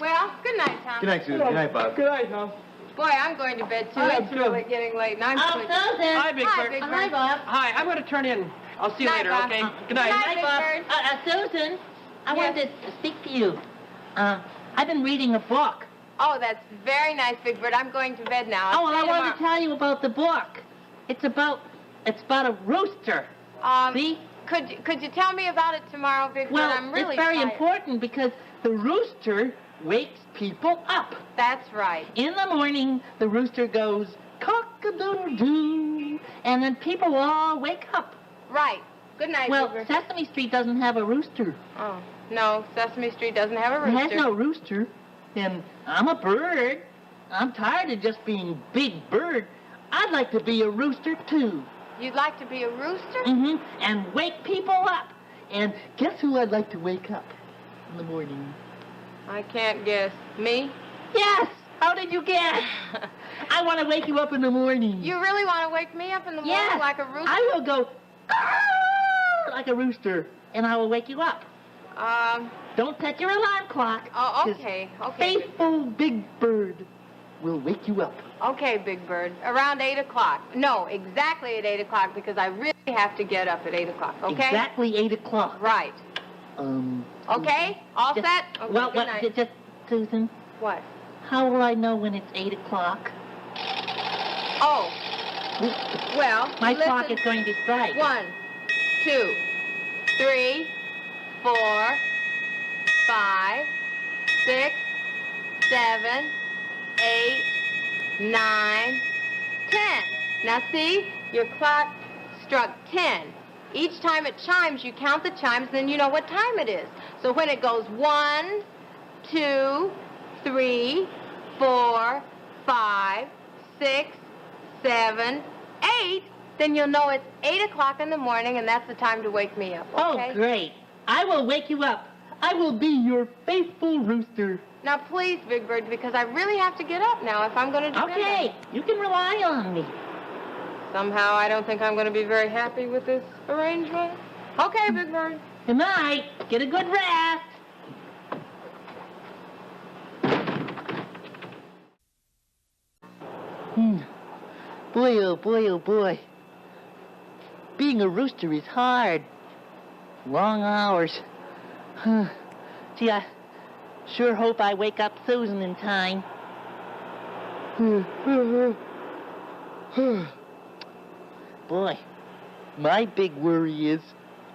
Well, good night, Tom. Good night, Susan. Good night, Bob. Good night, Tom. Boy, I'm going to bed, too. I It's am, really too. getting late, and I'm sleepy. Susan. Hi, Big Hi, Bird. Big Bird. Hi, Bob. Hi, I'm going to turn in. I'll see you Night, later, Bob. okay? Good night. Night, Big Bird. Susan, I Yes. wanted to speak to you. I've been reading a book. Oh, that's very nice, Big Bird. I'm going to bed now. Oh, and I I'll see you wanted to tomorrow. tell you about the book. It's about a rooster. See? Could you tell me about it tomorrow, Big Bird? Well, I'm really it's very tired. important because the rooster wakes people up. That's right. In the morning, the rooster goes cock-a-doodle-doo, and then people all wake up. Right. Good night, Well, Big Bird. Sesame Street doesn't have a rooster. Oh, no, Sesame Street doesn't have a It rooster. has no rooster, and I'm a bird. I'm tired of just being Big Bird. I'd like to be a rooster, too. You'd like to be a rooster? Mm-hmm. And wake people up. And guess who I'd like to wake up in the morning? I can't guess. Me? Yes! How did you guess? I want to wake you up in the morning. You really want to wake me up in the morning Yes. like a rooster? I will go "Ah," like a rooster, and I will wake you up. Don't set your alarm clock. Oh, 'cause okay. Okay. Faithful Big Bird will wake you up. Okay, Big Bird. Around 8 o'clock. No, exactly at 8 o'clock because I really have to get up at 8 o'clock, okay? Exactly 8 o'clock. Right. Okay? All just- set? Okay, well, good night. just, Susan, What? how will I know when it's 8 o'clock? Oh. Well, My listen. clock is going to strike. 1, 2, 3, 4, 5, 6, 7, 8, 9, 10. Now see, your clock struck 10. Each time it chimes, you count the chimes, then you know what time it is. So when it goes 1, 2, 3, 4, 5, 6, 7, 8, then you'll know it's 8 o'clock in the morning, and that's the time to wake me up, okay? Oh, great. I will wake you up. I will be your faithful rooster. Now, please, Big Bird, because I really have to get up now if I'm going to do Okay, you can rely on me. Somehow, I don't think I'm going to be very happy with this arrangement. Okay, Big Bird. Good night. Get a good rest. Boy, oh boy, oh boy. Being a rooster is hard. Long hours. Gee, I sure hope I wake up Susan in time. Boy, my big worry is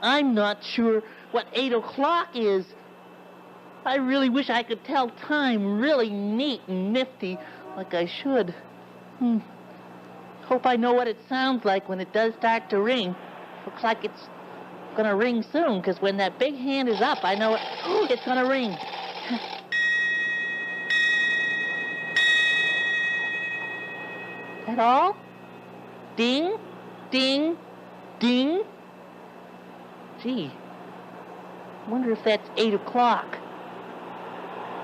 I'm not sure what 8 o'clock is. I really wish I could tell time really neat and nifty like I should. Hope I know what it sounds like when it does start to ring. Looks like it's gonna ring soon, because when that big hand is up, I know it's gonna ring. That all? Ding, ding, ding. Gee, wonder if that's 8 o'clock.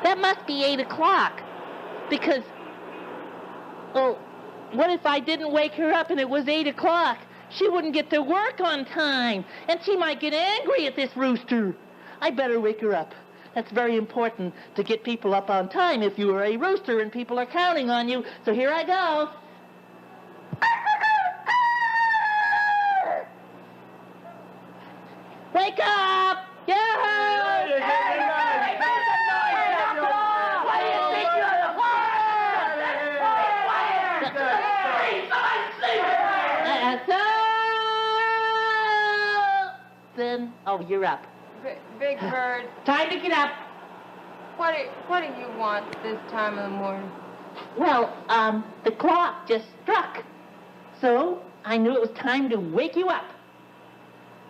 That must be 8 o'clock, because, well, what if I didn't wake her up and it was 8 o'clock? She wouldn't get to work on time, and she might get angry at this rooster. I better wake her up. That's very important to get people up on time if you are a rooster and people are counting on you. So here I go. Wake up! Then, oh, you're up. Big Bird, Time to get up. what do you want this time of the morning? Well, the clock just struck. So I knew it was time to wake you up.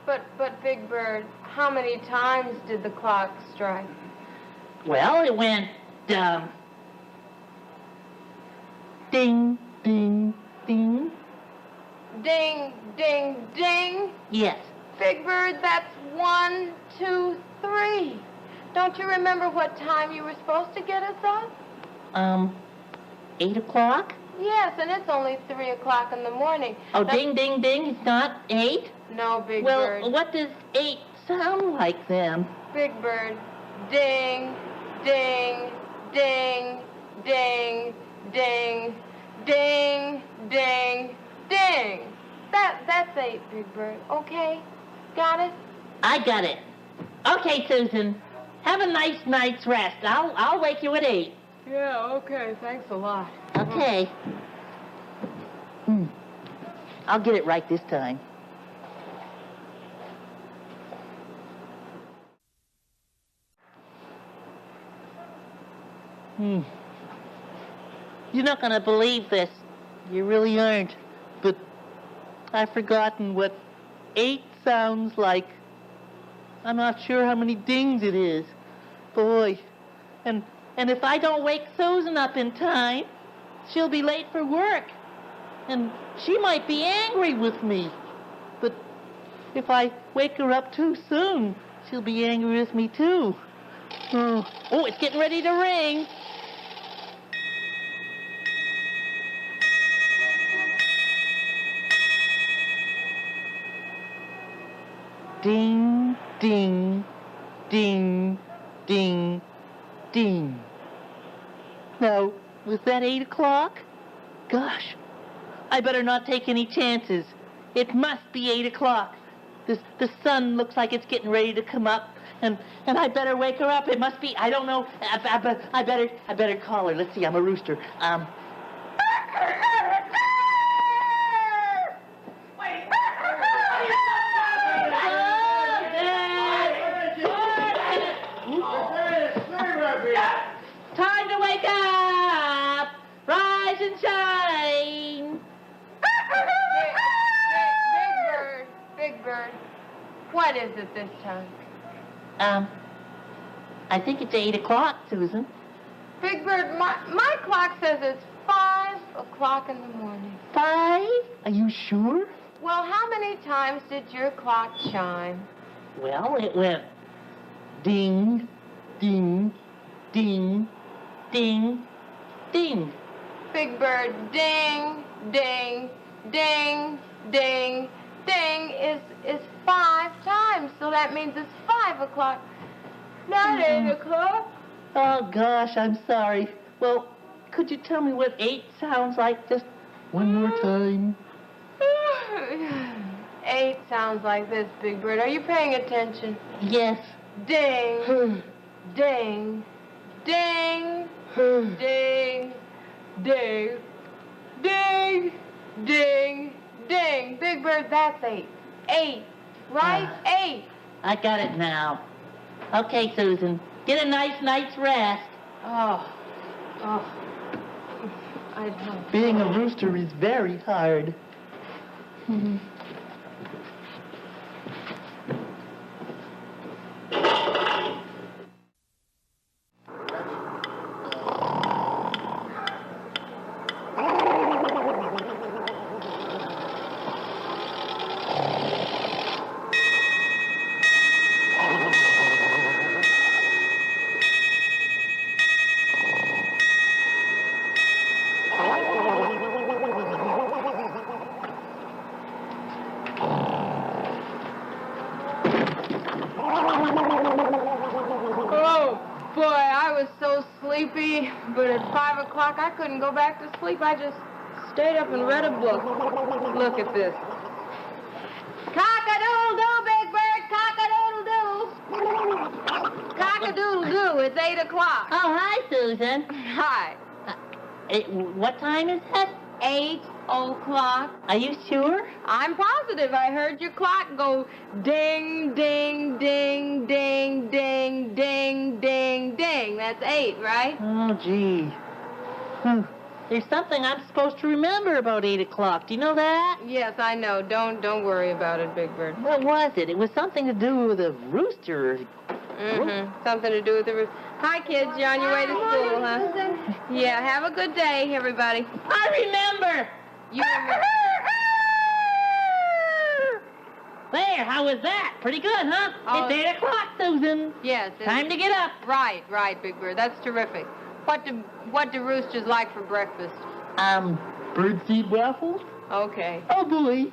But Big Bird, how many times did the clock strike? Well, it went, ding, ding, ding. Ding, ding, ding. Yes. Big Bird, that's 1, 2, 3. Don't you remember what time you were supposed to get us up? 8 o'clock? Yes, and it's only 3 o'clock in the morning. Oh, ding, ding, ding. It's not 8? No, Big Well, Bird. what does 8 sound like then? Big Bird. Ding, ding, ding, ding, ding, ding, ding, ding. That's 8, Big Bird. Okay? Got it? I got it. Okay, Susan. Have a nice night's rest. I'll wake you at 8. Yeah, okay. Thanks a lot. Okay. I'll get it right this time. You're not gonna believe this. You really aren't. But I've forgotten what 8 sounds like. I'm not sure how many dings it is. Boy. And if I don't wake Susan up in time, she'll be late for work. And she might be angry with me. But if I wake her up too soon, she'll be angry with me too. Oh, it's getting ready to ring. Ding, ding, ding, ding, ding. Now, was that 8 o'clock? Gosh, I better not take any chances. It must be 8 o'clock. The sun looks like it's getting ready to come up, and I better wake her up. It must be, I don't know. I better call her. Let's see, I'm a rooster. Time to wake up! Rise and shine! Big Bird. What is it this time? I think it's 8 o'clock, Susan. Big Bird, my clock says it's 5 o'clock in the morning. 5? Are you sure? Well, how many times did your clock chime? Well, it went ding, ding, ding, ding, ding. Big Bird, ding, ding, ding, ding, ding is 5 times, so that means it's 5 o'clock, not 8 o'clock. Oh, gosh, I'm sorry. Well, could you tell me what 8 sounds like just one more time? 8 sounds like this, Big Bird. Are you paying attention? Yes. Ding, ding, ding, ding, ding, ding, ding, ding. Big Bird, that's 8. 8, right? 8. I got it now. Okay, Susan, get a nice night's rest. Oh, I don't. Being a rooster is very hard. Oh, boy, I was so sleepy, but at 5 o'clock I couldn't go back to sleep. I just stayed up and read a book. Look at this. Cock-a-doodle-doo, Big Bird, cock-a-doodle-doo. Cock-a-doodle-doo, it's 8 o'clock. Oh, hi, Susan. Hi. What time is it? 8 o'clock. Are you sure? I'm positive I heard your clock go ding, ding, ding, ding, ding, ding, ding, ding. That's 8, right? Oh, gee. There's something I'm supposed to remember about 8 o'clock. Do you know that? Yes, I know. Don't worry about it, Big Bird. What was it? It was something to do with a rooster. Something to do with the roof. Hi, kids. You're on your way to school, huh? Yeah, have a good day, everybody. I remember! You remember. There, how was that? Pretty good, huh? Oh. It's 8 o'clock, Susan. Yes. Time to get up. Right, Big Bird. That's terrific. What do roosters like for breakfast? Birdseed waffles? Okay. Oh, boy.